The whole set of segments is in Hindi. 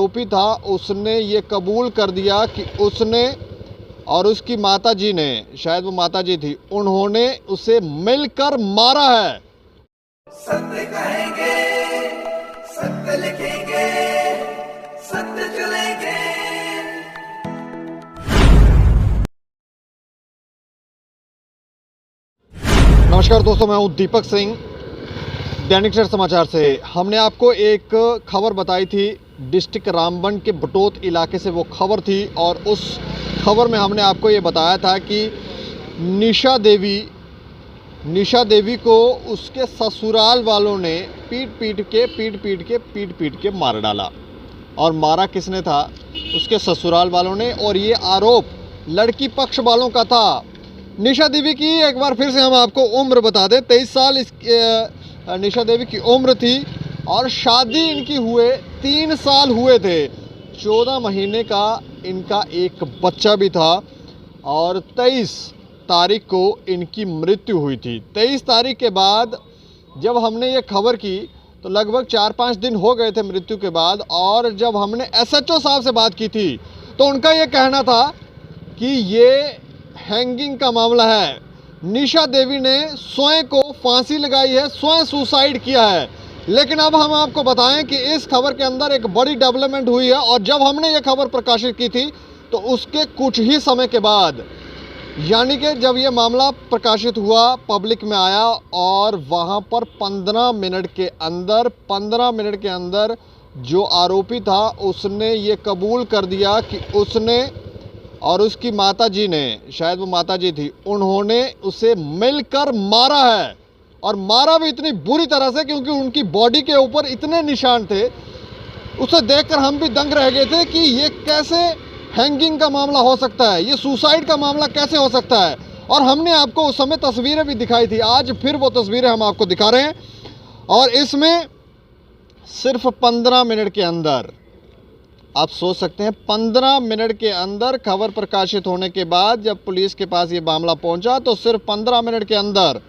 आरोपी था उसने ये कबूल कर दिया कि उसने और उसकी माताजी ने, शायद वो माताजी थी, उन्होंने उसे मिलकर मारा है। सत्य कहेंगे, सत्य लिखेंगे, सत्य चलेंगे। नमस्कार दोस्तों, मैं हूं दीपक सिंह, दैनिक सवेरा समाचार से। हमने आपको एक खबर बताई थी, डिस्ट्रिक्ट रामबन के बटोत इलाके से वो खबर थी, और उस खबर में हमने आपको ये बताया था कि निशा देवी को उसके ससुराल वालों ने पीट पीट के मार डाला। और मारा किसने था? उसके ससुराल वालों ने। और ये आरोप लड़की पक्ष वालों का था। निशा देवी की एक बार फिर से हम आपको उम्र बता दें, 23 साल निशा देवी की उम्र थी, और शादी इनकी हुए 3 साल हुए थे। 14 महीने का इनका एक बच्चा भी था, और 23 तारीख को इनकी मृत्यु हुई थी। 23 तारीख के बाद जब हमने ये खबर की तो लगभग 4-5 दिन हो गए थे मृत्यु के बाद। और जब हमने SHO साहब से बात की थी तो उनका ये कहना था कि ये हैंगिंग का मामला है। निशा देवी ने स्वयं को फांसी लगाई है, स्वयं सुसाइड किया है। लेकिन अब हम आपको बताएं कि इस खबर के अंदर एक बड़ी डेवलपमेंट हुई है। और जब हमने ये खबर प्रकाशित की थी तो उसके कुछ ही समय के बाद, यानी कि जब ये मामला प्रकाशित हुआ, पब्लिक में आया, और वहाँ पर 15 मिनट के अंदर जो आरोपी था उसने ये कबूल कर दिया कि उसने और उसकी माताजी ने, शायद वो माताजी थी, उन्होंने उसे मिलकर मारा है। और मारा भी इतनी बुरी तरह से, क्योंकि उनकी बॉडी के ऊपर इतने निशान थे, उसे देखकर हम भी दंग रह गए थे कि ये कैसे हैंगिंग का मामला हो सकता है, ये सुसाइड का मामला कैसे हो सकता है। और हमने आपको उस समय तस्वीरें भी दिखाई थी। आज फिर वो तस्वीरें हम आपको दिखा रहे हैं। और इसमें सिर्फ 15 मिनट के अंदर, आप सोच सकते हैं, 15 मिनट के अंदर खबर प्रकाशित होने के बाद जब पुलिस के पास ये मामला पहुंचा तो सिर्फ 15 मिनट के अंदर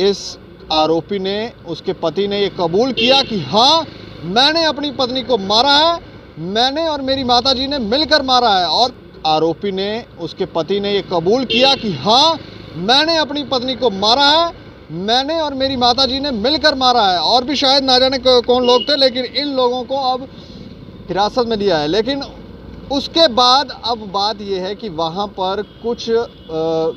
इस आरोपी ने, उसके पति ने ये कबूल किया कि हाँ, मैंने अपनी पत्नी को मारा है, मैंने और मेरी माताजी ने मिलकर मारा है। और आरोपी ने, उसके पति ने ये कबूल किया कि हाँ, मैंने अपनी पत्नी को मारा है, मैंने और मेरी माताजी ने मिलकर मारा है। और भी शायद ना जाने कौन लोग थे, लेकिन इन लोगों को अब हिरासत में लिया है। लेकिन उसके बाद अब बात यह है कि वहाँ पर कुछ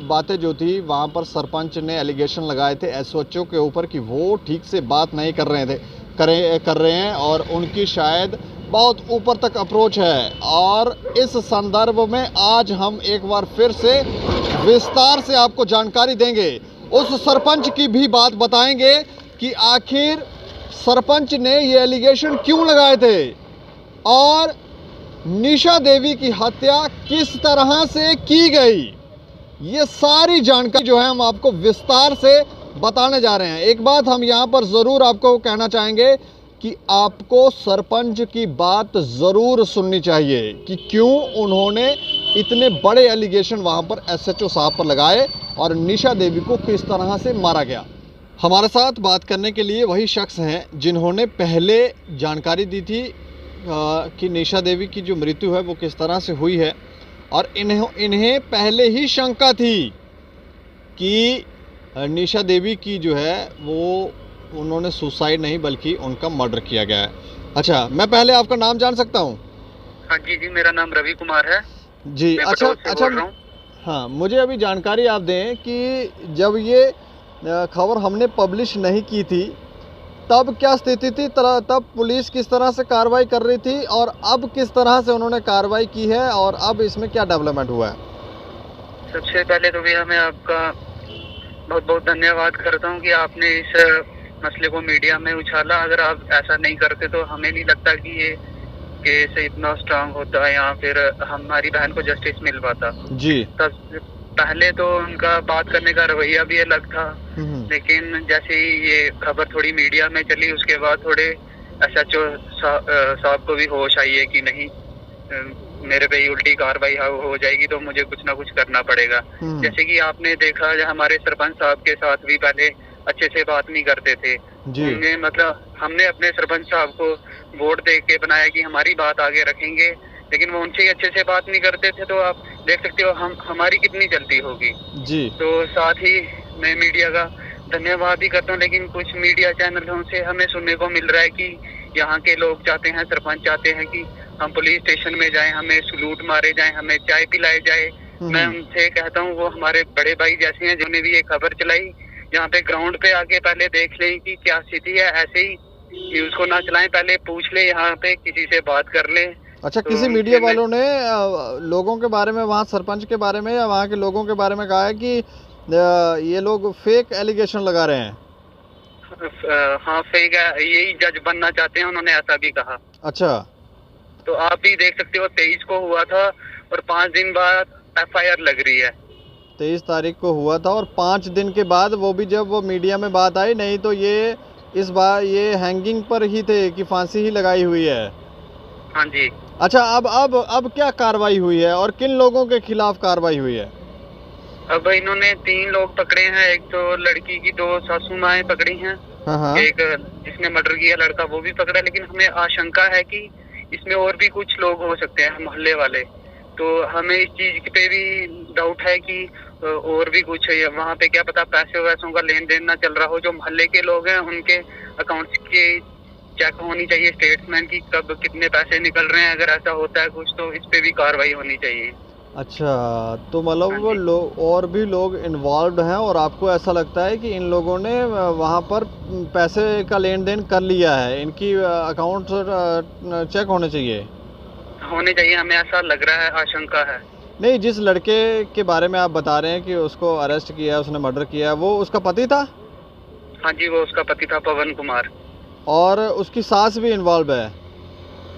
बातें जो थी, वहाँ पर सरपंच ने एलिगेशन लगाए थे SHO के ऊपर कि वो ठीक से बात नहीं कर रहे हैं, और उनकी शायद बहुत ऊपर तक अप्रोच है। और इस संदर्भ में आज हम एक बार फिर से विस्तार से आपको जानकारी देंगे। उस सरपंच की भी बात बताएंगे कि आखिर सरपंच ने ये एलिगेशन क्यों लगाए थे, और निशा देवी की हत्या किस तरह से की गई। ये सारी जानकारी जो है हम आपको विस्तार से बताने जा रहे हैं। एक बात हम यहाँ पर ज़रूर आपको कहना चाहेंगे कि आपको सरपंच की बात ज़रूर सुननी चाहिए कि क्यों उन्होंने इतने बड़े एलिगेशन वहाँ पर SHO साहब पर लगाए और निशा देवी को किस तरह से मारा गया। हमारे साथ बात करने के लिए वही शख्स हैं जिन्होंने पहले जानकारी दी थी कि निशा देवी की जो मृत्यु है वो किस तरह से हुई है। और इन्हें पहले ही शंका थी कि निशा देवी की जो है वो, उन्होंने सुसाइड नहीं बल्कि उनका मर्डर किया गया है। अच्छा, मैं पहले आपका नाम जान सकता हूँ? हाँ जी, मेरा नाम रवि कुमार है जी। अच्छा, हाँ, मुझे अभी जानकारी आप दें कि जब ये खबर हमने पब्लिश नहीं की थी तब क्या स्थिति थी, तब पुलिस किस तरह से कार्रवाई कर रही थी, और अब किस तरह से उन्होंने कार्रवाई की है, और अब इसमें क्या डेवलपमेंट हुआ है? सबसे पहले तो भैया मैं आपका बहुत बहुत धन्यवाद करता हूँ कि आपने इस मसले को मीडिया में उछाला। अगर आप ऐसा नहीं करते तो हमें नहीं लगता कि ये केस इतना स्ट्रांग होता है, या फिर हमारी बहन को जस्टिस मिल पाता जी। तब पहले तो उनका बात करने का रवैया भी अलग था, लेकिन जैसे ही ये खबर थोड़ी मीडिया में चली उसके बाद थोड़े SHO साहब को भी होश आई है कि नहीं, मेरे पे उल्टी कार्रवाई हो जाएगी तो मुझे कुछ ना कुछ करना पड़ेगा। जैसे कि आपने देखा, हमारे सरपंच साहब के साथ भी पहले अच्छे से बात नहीं करते थे, जी उनने मतलब हमने अपने सरपंच साहब को वोट दे के बनाया कि हमारी बात आगे रखेंगे, लेकिन वो उनसे अच्छे से बात नहीं करते थे। तो आप देख सकते हो हमारी कितनी जल्दी होगी। जी तो साथ ही मैं मीडिया का धन्यवाद ही करता हूँ, लेकिन कुछ मीडिया चैनलों से हमें सुनने को मिल रहा है कि यहाँ के लोग चाहते हैं, सरपंच चाहते हैं कि हम पुलिस स्टेशन में जाएं, हमें सलूट मारे जाएं, हमें चाय पिलाए जाए। मैं उनसे कहता हूँ वो हमारे बड़े भाई जैसे हैं, जिन्होंने भी ये खबर चलाई, यहाँ पे ग्राउंड पे आके पहले देख लें कि क्या स्थिति है। ऐसे ही न्यूज को ना चलाएं, पहले पूछ ले, यहाँ पे किसी से बात कर ले। अच्छा, तो किसी उनसे मीडिया मैं- वालों ने लोगों के बारे में, वहाँ सरपंच के बारे में या वहाँ के लोगों के बारे में कहा है कि ये लोग फेक एलिगेशन लगा रहे हैं? हाँ फेक है, यही जज बनना चाहते हैं, उन्होंने ऐसा भी कहा। अच्छा तो आप भी देख सकते हो 23 को हुआ था और 5 दिन बाद FIR लग रही है। 23 तारीख को हुआ था और 5 दिन के बाद, वो भी जब वो मीडिया में बात आई, नहीं तो ये इस बार ये हैंगिंग पर ही थे कि फांसी ही लगाई हुई है। हाँ जी। अच्छा, अब क्या कार्रवाई हुई है और किन लोगों के खिलाफ कार्रवाई हुई है? अब इन्होंने 3 लोग पकड़े हैं, एक तो लड़की की 2 सासू माएं पकड़ी हैं, हाँ एक जिसने मर्डर किया लड़का वो भी पकड़ा, लेकिन हमें आशंका है कि इसमें और भी कुछ लोग हो सकते हैं मोहल्ले वाले। तो हमें इस चीज पे भी डाउट है कि और भी कुछ है वहाँ पे, क्या पता पैसे वैसों का लेन देन ना चल रहा हो। जो मोहल्ले के लोग हैं उनके अकाउंट की चेक होनी चाहिए, स्टेटमेंट की कब कितने पैसे निकल रहे हैं। अगर ऐसा होता है कुछ तो इस पे भी कार्रवाई होनी चाहिए। अच्छा, तो मतलब वो लोग और भी लोग इन्वॉल्व हैं और आपको ऐसा लगता है कि इन लोगों ने वहाँ पर पैसे का लेन देन कर लिया है, इनकी अकाउंट चेक होने चाहिए? हमें ऐसा लग रहा है, आशंका है। नहीं, जिस लड़के के बारे में आप बता रहे हैं कि उसको अरेस्ट किया है, उसने मर्डर किया है, वो उसका पति था? हाँ जी, वो उसका पति था, पवन कुमार। और उसकी सास भी इन्वॉल्व है?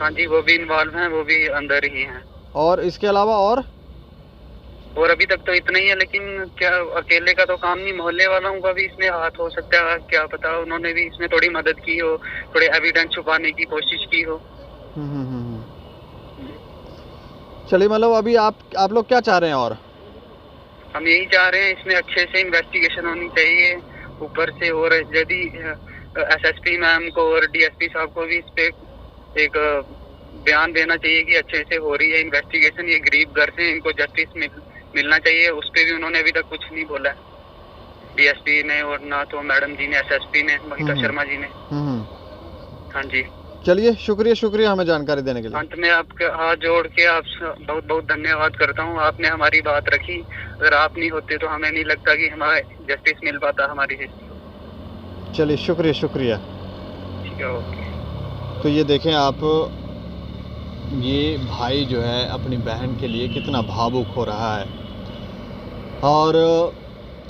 हाँ जी, वो भी इन्वॉल्व हैं, वो भी अंदर ही हैं। और इसके अलावा और अभी तक तो इतना ही है, लेकिन क्या अकेले का तो काम नहीं, मोहल्ले वालों का भी इसमें हाथ हो सकता है। क्या पता उन्होंने भी इसमें थोड़ी मदद की हो, थोड़े एविडेंस छुपाने की कोशिश की हो। चलिए, मतलब अभी आप लोग क्या चाह रहे हैं? और हम यही चाह रहे हैं, इसमें अच्छे से इन्वेस्टिगेशन होनी चाहिए ऊपर से, और यदि SSP मैम को और DSP साहब को भी इस पे एक बयान देना चाहिए कि अच्छे से हो रही है इन्वेस्टिगेशन। ये गरीब घर से, इनको जस्टिस मिलना चाहिए। उस पे भी उन्होंने अभी तक कुछ नहीं बोला है, DSP ने, और ना तो मैडम जी ने, SSP ने, महिता शर्मा जी ने। हाँ जी। चलिए, शुक्रिया हमें जानकारी देने के लिए। अंत में आपके हाथ जोड़ के आप बहुत बहुत धन्यवाद करता हूँ। आपने हमारी बात रखी, अगर आप नहीं होते तो हमें नहीं लगता कि हमारे जस्टिस मिल पाता हमारी। चलिए, शुक्रिया। ठीक है, ओके। तो ये देखें आप, ये भाई जो है अपनी बहन के लिए कितना भावुक हो रहा है। और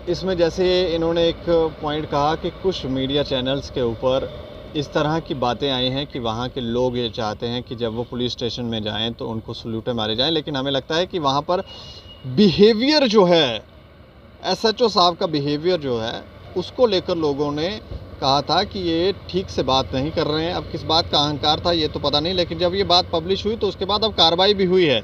इसमें जैसे इन्होंने एक पॉइंट कहा कि कुछ मीडिया चैनल्स के ऊपर इस तरह की बातें आई हैं कि वहाँ के लोग ये चाहते हैं कि जब वो पुलिस स्टेशन में जाएं तो उनको सलूटें मारे जाएं, लेकिन हमें लगता है कि वहाँ पर बिहेवियर जो है, SHO साहब का बिहेवियर जो है, उसको लेकर लोगों ने कहा था कि ये ठीक से बात नहीं कर रहे हैं। अब किस बात का अहंकार था ये तो पता नहीं, लेकिन जब ये बात पब्लिश हुई तो उसके बाद अब कार्रवाई भी हुई है।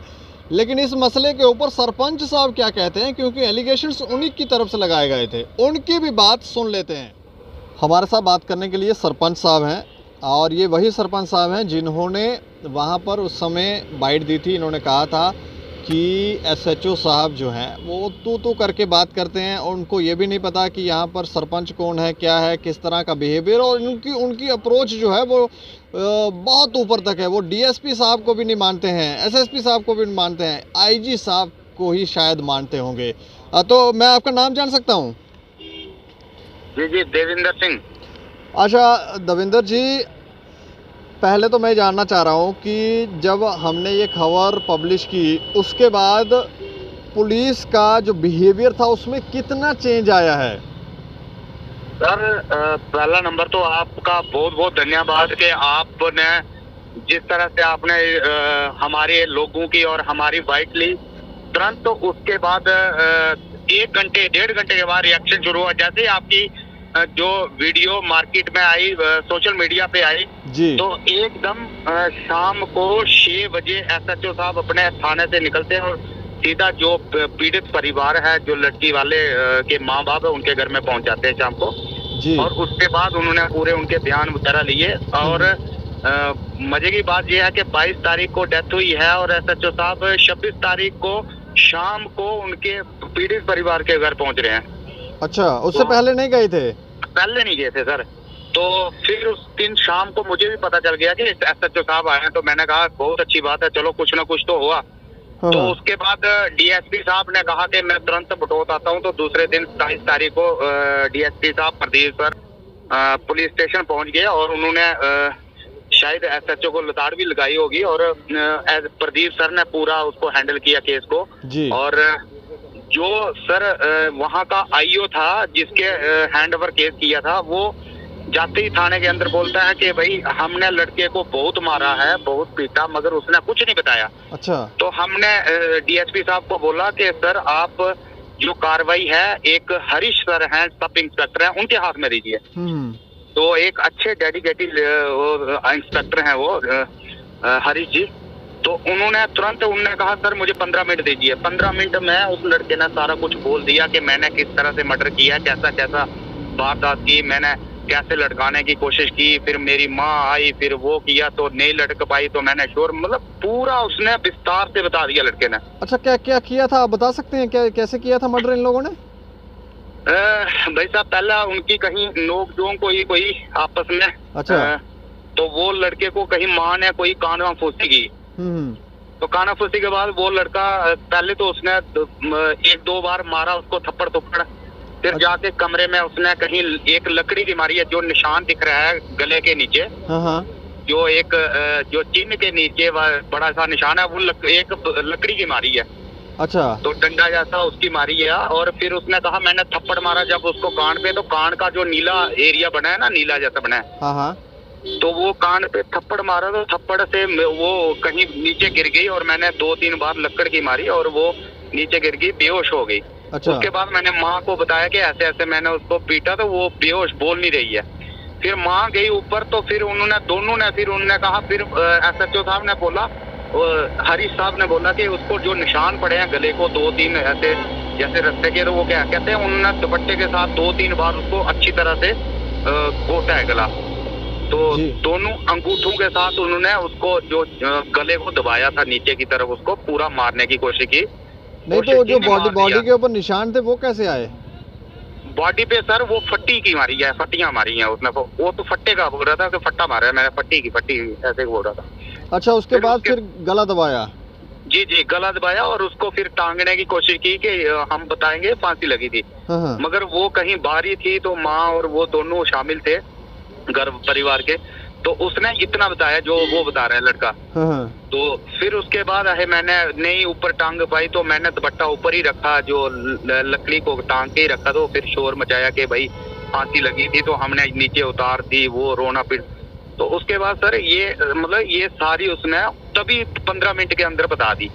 लेकिन इस मसले के ऊपर सरपंच साहब क्या कहते हैं, क्योंकि एलिगेशंस उन्हीं की तरफ से लगाए गए थे, उनकी भी बात सुन लेते हैं। हमारे साथ बात करने के लिए सरपंच साहब हैं, और ये वही सरपंच साहब हैं जिन्होंने वहाँ पर उस समय बाइट दी थी। इन्होंने कहा था कि SHO साहब जो हैं वो तू करके बात करते हैं, और उनको ये भी नहीं पता कि यहाँ पर सरपंच कौन है, क्या है, किस तरह का बिहेवियर, और उनकी अप्रोच जो है वो बहुत ऊपर तक है। वो DSP साहब को भी नहीं मानते हैं, SSP साहब को भी नहीं मानते हैं, IG साहब को ही शायद मानते होंगे। तो मैं आपका नाम जान सकता हूँ? जी, देविंदर सिंह। अच्छा देविंदर जी, पहले तो मैं जानना चाह रहा हूँ कि जब हमने ये खबर पब्लिश की उसके बाद पुलिस का जो बिहेवियर था उसमें कितना चेंज आया है? सर, पहला नंबर तो आपका बहुत बहुत धन्यवाद कि आपने जिस तरह से आपने हमारे लोगों की और हमारी बाइट ली, तुरंत तो उसके बाद 1 घंटे 1.5 घंटे के बाद रिएक्शन शुरू हुआ। जैसे आपकी जो वीडियो मार्केट में आई, सोशल मीडिया पे आई जी, तो एकदम शाम को 6 बजे SHO साहब अपने थाने से निकलते हैं और सीधा जो पीड़ित परिवार है, जो लड़की वाले के माँ बाप है, उनके घर में पहुंच जाते हैं शाम को। जी। और उसके बाद उन्होंने पूरे उनके बयान वगैरह लिए। और मजे की बात यह है कि 22 तारीख को डेथ हुई है और एसएचओ साहब 26 तारीख को शाम को उनके पीड़ित परिवार के घर पहुंच रहे हैं। अच्छा, उससे पहले नहीं गए थे? पहले नहीं गए थे सर। तो फिर उस दिन शाम को मुझे भी पता चल गया कि एसएचओ साहब आए हैं, तो मैंने कहा बहुत अच्छी बात है, चलो कुछ ना कुछ तो हुआ। तो उसके बाद डीएसपी साहब ने कहा कि मैं तुरंत बटोत आता हूं। तो दूसरे दिन 27 तारीख को डीएसपी साहब प्रदीप सर पुलिस स्टेशन पहुंच गए और उन्होंने शायद एसएचओ को लताड़ भी लगाई होगी और प्रदीप सर ने पूरा उसको हैंडल किया केस को जी। और जो सर वहां का आईओ था जिसके हैंड ओवर केस किया था, वो जाते ही थाने के अंदर बोलता है कि भाई हमने लड़के को बहुत मारा है, बहुत पीटा, मगर उसने कुछ नहीं बताया। अच्छा। तो हमने डीएसपी साहब को बोला कि सर आप जो कार्रवाई है, एक हरीश सर हैं, सब इंस्पेक्टर हैं, उनके हाथ में दीजिए। तो एक अच्छे डेडिकेटेड इंस्पेक्टर हैं वो हरीश जी। तो उन्होंने कहा सर मुझे 15 मिनट दीजिए। 15 मिनट में उस लड़के ने सारा कुछ बोल दिया कि मैंने किस तरह से मर्डर किया, कैसा कैसा वारदात की, मैंने कैसे लटकाने की कोशिश की, फिर मेरी माँ आई, फिर वो किया तो नहीं लटक पाई तो मैंने शोर, मतलब पूरा उसने विस्तार से बता दिया लड़के ने। अच्छा, क्या क्या किया था आप बता सकते हैं? क्या कैसे किया था मर्डर इन लोगों ने? भाई साहब पहला उनकी कहीं नोक-झोंक कोई आपस में। अच्छा। तो वो लड़के को कहीं माँ ने कोई कानाफूसी की। तो कानाफूसी के बाद वो लड़का पहले तो उसने 1-2 बार मारा उसको थप्पड़ थप्पड़, फिर जाके कमरे में उसने कहीं एक लकड़ी की मारी है, जो निशान दिख रहा है गले के नीचे, जो एक जो चिन्ह के नीचे बड़ा सा निशान है, वो एक लकड़ी की मारी है। अच्छा। तो डंडा जैसा उसकी मारी है और फिर उसने कहा मैंने थप्पड़ मारा जब उसको कान पे, तो कान का जो नीला एरिया बना है ना, नीला जैसा बना है, तो वो कान पे थप्पड़ मारा तो थप्पड़ से वो कहीं नीचे गिर गई और मैंने 2-3 बार लकड़ की मारी और वो नीचे गिर गई, बेहोश हो गई। अच्छा। उसके बाद मैंने माँ को बताया कि ऐसे ऐसे मैंने उसको पीटा, तो वो बेहोश बोल नहीं रही है। फिर माँ गई ऊपर, तो फिर उन्होंने कहा, फिर एसएचओ साहब ने बोला, हरीश साहब ने बोला कि उसको जो निशान पड़े हैं गले को 2-3 ऐसे जैसे रस्ते के, तो वो क्या कहते हैं, उन्होंने दुपट्टे के साथ 2-3 बार उसको अच्छी तरह से घोटा है गला। तो दोनों अंगूठों के साथ उन्होंने उसको जो गले को दबाया था नीचे की तरफ, उसको पूरा मारने की कोशिश की। नहीं तो जो बॉडी के ऊपर निशान थे वो कैसे आए? बॉडी पे सर वो फट्टी की मारी है, फट्टियां मारी हैं उसने। वो तो फट्टे का बोल रहा था कि फट्टा मारा है, मैंने फट्टी ऐसे बोल रहा था। अच्छा, उसके बाद फिर गला दबाया? जी, गला दबाया और उसको फिर टांगने की कोशिश की कि हम बताएंगे फांसी लगी थी, मगर वो कहीं बाहरी थी, तो माँ और वो दोनों शामिल थे घर परिवार के, तो उसने इतना बताया जो वो बता रहा है लड़का। तो फिर उसके बाद मैंने नहीं ऊपर टांग पाई, तो मैंने दुपट्टा ऊपर ही रखा, जो लकड़ी को टांग के ही रखा, तो फिर शोर मचाया कि भाई फांसी लगी थी, तो हमने नीचे उतार दी, वो रोना पीट। तो उसके बाद सर ये सारी उसने तभी 15 मिनट के अंदर बता दी।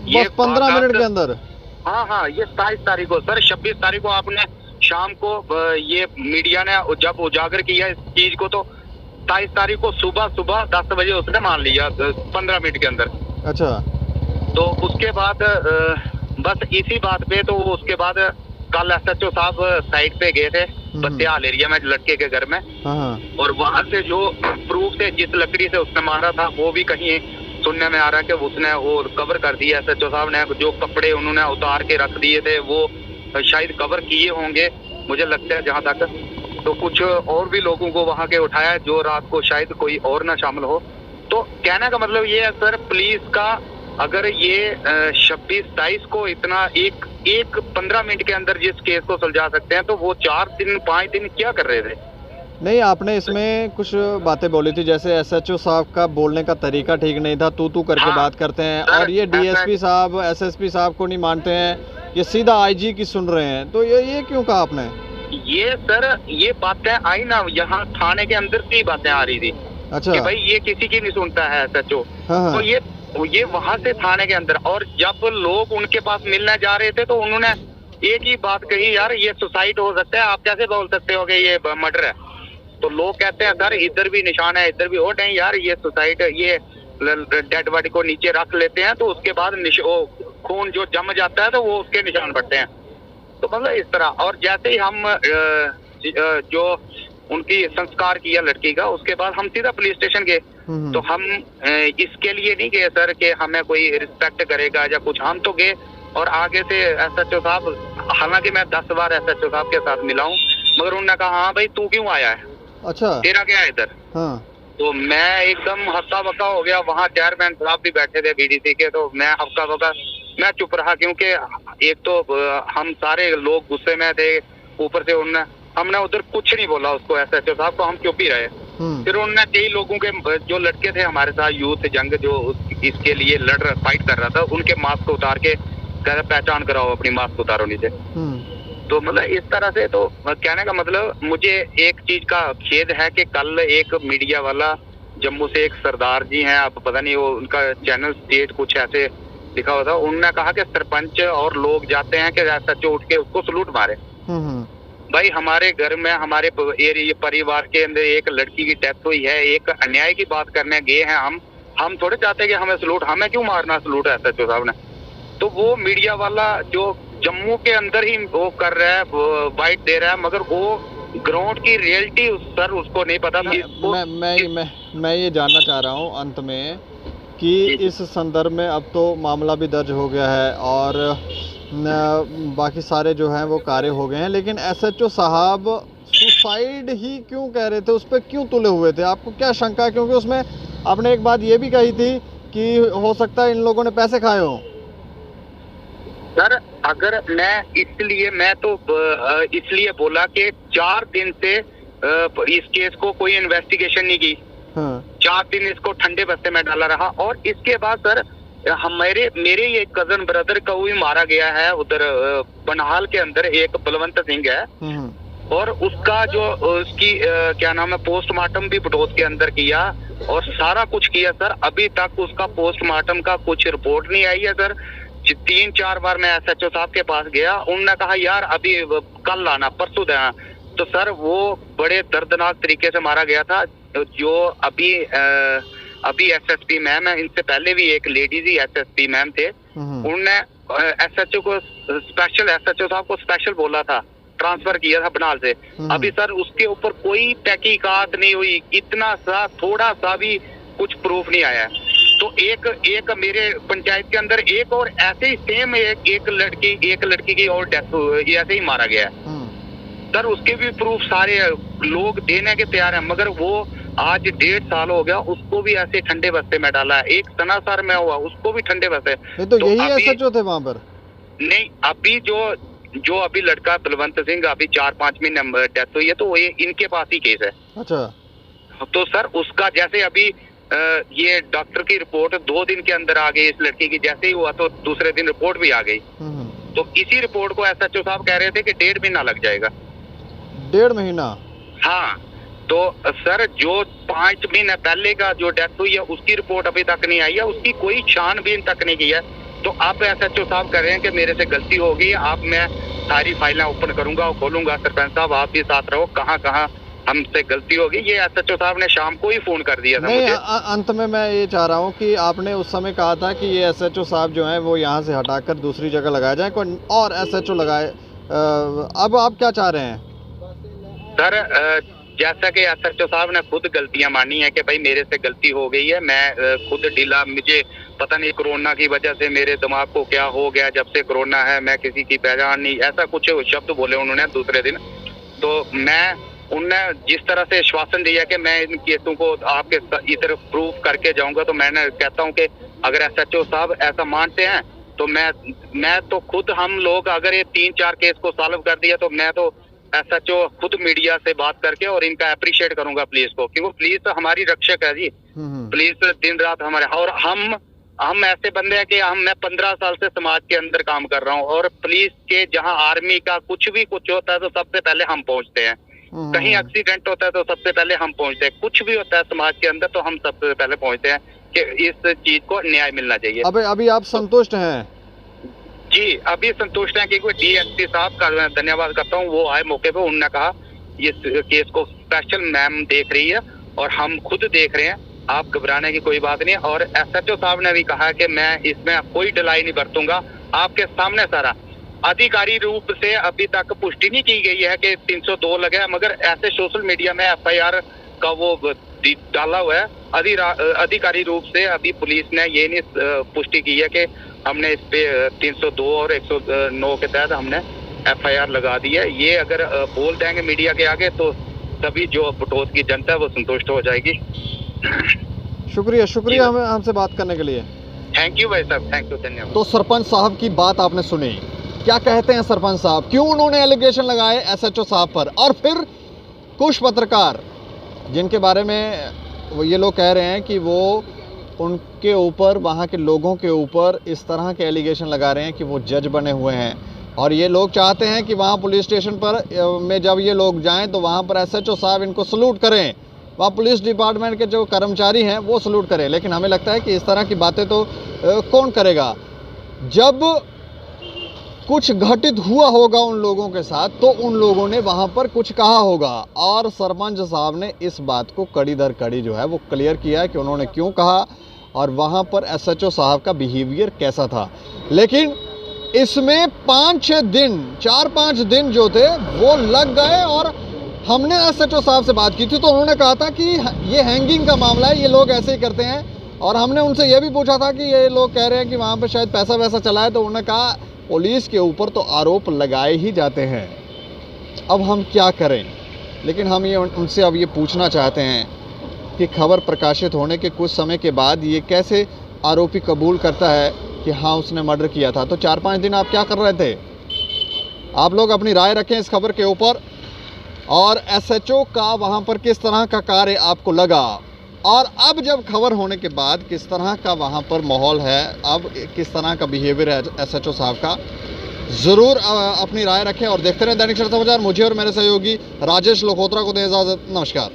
ये 15 मिनट के अंदर? हाँ, ये 27 तारीख को सर। 26 तारीख को आपने शाम को ये मीडिया ने जब उजागर किया इस चीज को, तो 27 तारीख को सुबह 10 बजे उसने मान लिया 15 मिनट के अंदर। अच्छा। तो उसके बाद बस इसी बात पे, तो उसके बाद कल एसएचओ साहब साइड पे गए थे बत्तियाल एरिया में लड़के के घर में, और वहां से जो प्रूफ थे जिस लकड़ी से उसने मारा था, वो भी कहीं सुनने में आ रहा है कि उसने वो कवर कर दिया। एसएचओ साहब ने जो कपड़े उन्होंने उतार के रख दिए थे वो शायद कवर किए होंगे, मुझे लगता है जहां तक। तो कुछ और भी लोगों को वहां के उठाया जो रात को शायद कोई और ना शामिल हो। तो कहने का मतलब ये है सर, पुलिस का अगर ये 26-27 को इतना एक 15 मिनट के अंदर जिस केस को सुलझा सकते हैं, तो वो 4-5 दिन क्या कर रहे थे? नहीं, आपने इसमें कुछ बातें बोली थी, जैसे एसएचओ साहब का बोलने का तरीका ठीक नहीं था, तू करके बात करते हैं, और ये डीएसपी साहब एसएसपी साहब को नहीं मानते हैं, ये सीधा आईजी की सुन रहे हैं। तो ये क्यों कहा आपने? ये सर ये बातें आई ना, यहाँ थाने के अंदर से ही बातें आ रही थी। अच्छा। कि भाई ये किसी की नहीं सुनता है एसएचओ। तो ये वहां से थाने के अंदर, और जब लोग उनके पास मिलने जा रहे थे तो उन्होंने एक ही बात कही, यार ये सुसाइड हो सकता है, आप कैसे बोल सकते हो कि ये मर्डर है? तो लोग कहते हैं सर इधर भी निशान है, इधर भी हो, नहीं यार ये सुसाइड, ये डेड बॉडी को नीचे रख लेते हैं, तो उसके बाद खून जो जम जाता है तो वो उसके निशान पड़ते हैं। तो मतलब इस तरह। और जैसे ही हम जो उनकी संस्कार किया लड़की का, उसके बाद हम सीधा पुलिस स्टेशन गए। तो हम इसके लिए नहीं गए सर कि हमें कोई रिस्पेक्ट करेगा या कुछ, हम तो गए और आगे से एसएचओ साहब, हालांकि मैं 10 बार एसएचओ साहब के साथ मिला हूँ, मगर उन्होंने कहा हाँ भाई तू क्यों आया है, अच्छा तेरा क्या है इधर। हाँ। तो मैं एकदम हक्का बक्का हो गया। वहाँ चेयरमैन साहब भी बैठे थे बीडीसी के, तो मैं हक्का बक्का, मैं चुप रहा, क्योंकि एक तो हम सारे लोग गुस्से में थे, ऊपर से हमने उधर कुछ नहीं बोला उसको, एसएचओ साहब को, हम चुप ही रहे। फिर उन्होंने कई लोगों के जो लड़के थे हमारे साथ, यूथ जंग जो इसके लिए फाइट कर रहा था, उनके मास्क उतार के कह रहे पहचान कराओ अपनी, मास्क उतारो नीचे। तो मतलब इस तरह से, तो कहने का मतलब मुझे एक चीज का खेद है कि कल एक मीडिया वाला जम्मू से, एक सरदार जी हैं, आप पता नहीं वो उनका चैनल स्टेट कुछ ऐसे लिखा हुआ था, उन्होंने कहा कि सरपंच और लोग जाते हैं कि एसएचओ उठ के उसको सलूट मारे। भाई हमारे घर में, हमारे एरिया परिवार के अंदर एक लड़की की डेथ हुई है, एक अन्याय की बात करने गए हैं हम थोड़े चाहते कि हमें सलूट, हमें क्यों मारना सलूट एसएचओ साहब ने। तो वो मीडिया वाला जो जम्मू के अंदर ही वो कर रहा है, बाइट दे रहा है, मगर वो ग्राउंड की रियलिटी सर उसको नहीं पता। मैं ये जानना चाह रहा हूँ अंत में कि इस संदर्भ में अब तो मामला भी दर्ज हो गया है और बाकी सारे जो हैं वो कार्य हो गए हैं, लेकिन एसएचओ साहब सुसाइड ही क्यों कह रहे थे, उस पर क्यों तुले हुए थे, आपको क्या शंका है? क्योंकि उसमें आपने एक बात ये भी कही थी कि हो सकता है इन लोगों ने पैसे खाए हों। सर अगर मैं तो इसलिए बोला कि 4 दिन से इस केस को कोई इन्वेस्टिगेशन नहीं की। 4 दिन इसको ठंडे बस्ते में डाला रहा, और इसके बाद सर मेरे ये कजन ब्रदर को भी मारा गया है उधर बनहाल के अंदर, एक बलवंत सिंह है, और उसका जो उसकी क्या नाम है, पोस्टमार्टम भी बटोत के अंदर किया और सारा कुछ किया सर। अभी तक उसका पोस्टमार्टम का कुछ रिपोर्ट नहीं आई है सर। 3-4 बार मैं एसएचओ साहब के पास गया, उन्होंने कहा यार अभी कल आना, परसों देना। तो सर वो बड़े दर्दनाक तरीके से मारा गया था। जो अभी एसएसपी मैम है, इनसे पहले भी एक लेडीज ही एसएसपी मैम थे, उन्होंने एसएचओ साहब को स्पेशल बोला था, ट्रांसफर किया था बनाल से। अभी सर उसके ऊपर कोई तहकीकात नहीं हुई, इतना सा थोड़ा सा भी कुछ प्रूफ नहीं आया। तो एक मेरे पंचायत के अंदर एक और ऐसे ही सेम एक लड़की की और डेथ ऐसे ही मारा गया है सर। उसके भी प्रूफ सारे लोग देने के तैयार हैं, मगर वो आज 1.5 साल हो गया, उसको भी ऐसे ठंडे बस्ते में डाला है। एक सनासर में हुआ, उसको भी ठंडे बस्ते। तो यही एसएचओ थे वहां पर? नहीं, अभी जो अभी लड़का बलवंत सिंह, अभी 4-5 महीने डेथ हुई है, तो ये इनके पास ही केस है। अच्छा। तो सर उसका जैसे अभी ये डॉक्टर की रिपोर्ट 2 दिन के अंदर आ गई इस लड़की की, जैसे ही हुआ तो दूसरे दिन रिपोर्ट भी आ गई। तो इसी रिपोर्ट को एसएचओ साहब कह रहे थे कि 1.5 महीना लग जाएगा। 1.5 महीना? हाँ। तो सर जो 5 महीने पहले का जो डेथ हुई है उसकी रिपोर्ट अभी तक नहीं आई है, उसकी कोई छानबीन तक नहीं की है। तो आप एसएचओ साहब कह रहे हैं कि मेरे से गलती हो गई, आप मैं सारी फाइलें ओपन करूंगा और खोलूंगा। सरपंच साहब आप भी साथ रहो, कहाँ हमसे गलती होगी। ये एसएचओ साहब ने शाम को ही फोन कर दिया था मुझे। अंत में मैं ये चाह रहा हूँ कि आपने उस समय कहा था कि ये एसएचओ साहब जो हैं वो यहाँ से हटाकर दूसरी जगह लगाया जाए, कोई और एसएचओ लगाए। अब आप क्या चाह रहे हैं? सर जैसा कि एसएचओ साहब ने खुद गलतियां मानी है कि भाई मेरे से गलती हो गई है, मैं खुद ढीला, मुझे पता नहीं कोरोना की वजह से मेरे दिमाग को क्या हो गया, जब से कोरोना है मैं किसी की पहचान नहीं, ऐसा कुछ शब्द बोले उन्होंने दूसरे दिन। तो उनने जिस तरह से आश्वासन दिया कि मैं इन केसों को आपके इधर प्रूफ करके जाऊंगा, तो मैंने कहता हूं कि अगर एसएचओ साहब ऐसा मानते हैं तो मैं तो खुद, हम लोग अगर ये 3-4 केस को सॉल्व कर दिया तो मैं तो एसएचओ खुद मीडिया से बात करके और इनका अप्रिशिएट करूंगा पुलिस को, क्योंकि पुलिस हमारी रक्षक है जी। पुलिस दिन रात हमारे, और हम ऐसे बंदे हैं कि मैं 15 साल से समाज के अंदर काम कर रहा हूँ, और पुलिस के जहाँ आर्मी का कुछ होता है तो सबसे पहले हम पहुंचते हैं। कहीं एक्सीडेंट होता है तो सबसे पहले हम पहुंचते हैं, कुछ भी होता है समाज के अंदर तो हम सबसे पहले पहुंचते हैं कि इस चीज को न्याय मिलना चाहिए। अभी आप संतुष्ट हैं? जी अभी संतुष्ट हैं, क्योंकि डीएसपी साहब का मैं धन्यवाद करता हूँ, वो आए मौके पे, उन्होंने कहा इस केस को स्पेशल मैम देख रही है और हम खुद देख रहे हैं, आप घबराने की कोई बात नहीं। और एसएचओ साहब ने भी कहा कि मैं इसमें कोई ढिलाई नहीं बरतूंगा, आपके सामने सारा आधिकारिक रूप से अभी तक पुष्टि नहीं की गई है कि 302 लगे हैं, मगर ऐसे सोशल मीडिया में FIR का वो डाला हुआ है। आधिकारिक रूप से अभी पुलिस ने ये नहीं पुष्टि की है कि हमने इस पे 302 और 109 के तहत हमने FIR लगा दी है। ये अगर बोल देंगे मीडिया के आगे तो तभी जो बटोत की जनता है वो संतुष्ट हो जाएगी। शुक्रिया हमें हमसे बात करने के लिए। थैंक यू भाई साहब, थैंक यू, धन्यवाद। तो सरपंच साहब की बात आपने सुनी, क्या कहते हैं सरपंच साहब, क्यों उन्होंने एलिगेशन लगाए SHO साहब पर, और फिर कुछ पत्रकार जिनके बारे में ये लोग कह रहे हैं कि वो उनके ऊपर, वहाँ के लोगों के ऊपर इस तरह के एलिगेशन लगा रहे हैं कि वो जज बने हुए हैं, और ये लोग चाहते हैं कि वहाँ पुलिस स्टेशन पर में जब ये लोग जाएं तो वहाँ पर SHO साहब इनको सलूट करें, वहाँ पुलिस डिपार्टमेंट के जो कर्मचारी हैं वो सलूट करें। लेकिन हमें लगता है कि इस तरह की बातें तो कौन करेगा। जब कुछ घटित हुआ होगा उन लोगों के साथ तो उन लोगों ने वहाँ पर कुछ कहा होगा, और सरपंच साहब ने इस बात को कड़ी दर कड़ी जो है वो क्लियर किया कि उन्होंने क्यों कहा और वहाँ पर SHO साहब का बिहेवियर कैसा था। लेकिन इसमें 4-5 दिन जो थे वो लग गए, और हमने SHO साहब से बात की थी तो उन्होंने कहा था कि ये हैंगिंग का मामला है, ये लोग ऐसे ही करते हैं, और हमने उनसे ये भी पूछा था कि ये लोग कह रहे हैं कि वहाँ पर शायद पैसा वैसा चला है, तो उन्होंने कहा पुलिस के ऊपर तो आरोप लगाए ही जाते हैं, अब हम क्या करें। लेकिन हम ये उनसे अब ये पूछना चाहते हैं कि खबर प्रकाशित होने के कुछ समय के बाद ये कैसे आरोपी कबूल करता है कि हाँ उसने मर्डर किया था। तो 4-5 दिन आप क्या कर रहे थे? आप लोग अपनी राय रखें इस खबर के ऊपर, और SHO का वहाँ पर किस तरह का कार्य आपको लगा, और अब जब खबर होने के बाद किस तरह का वहाँ पर माहौल है, अब किस तरह का बिहेवियर है SHO साहब का, ज़रूर अपनी राय रखें और देखते रहें दैनिक सवेरा समाचार। मुझे और मेरे सहयोगी राजेश लोहोत्रा को दें इजाज़त। नमस्कार।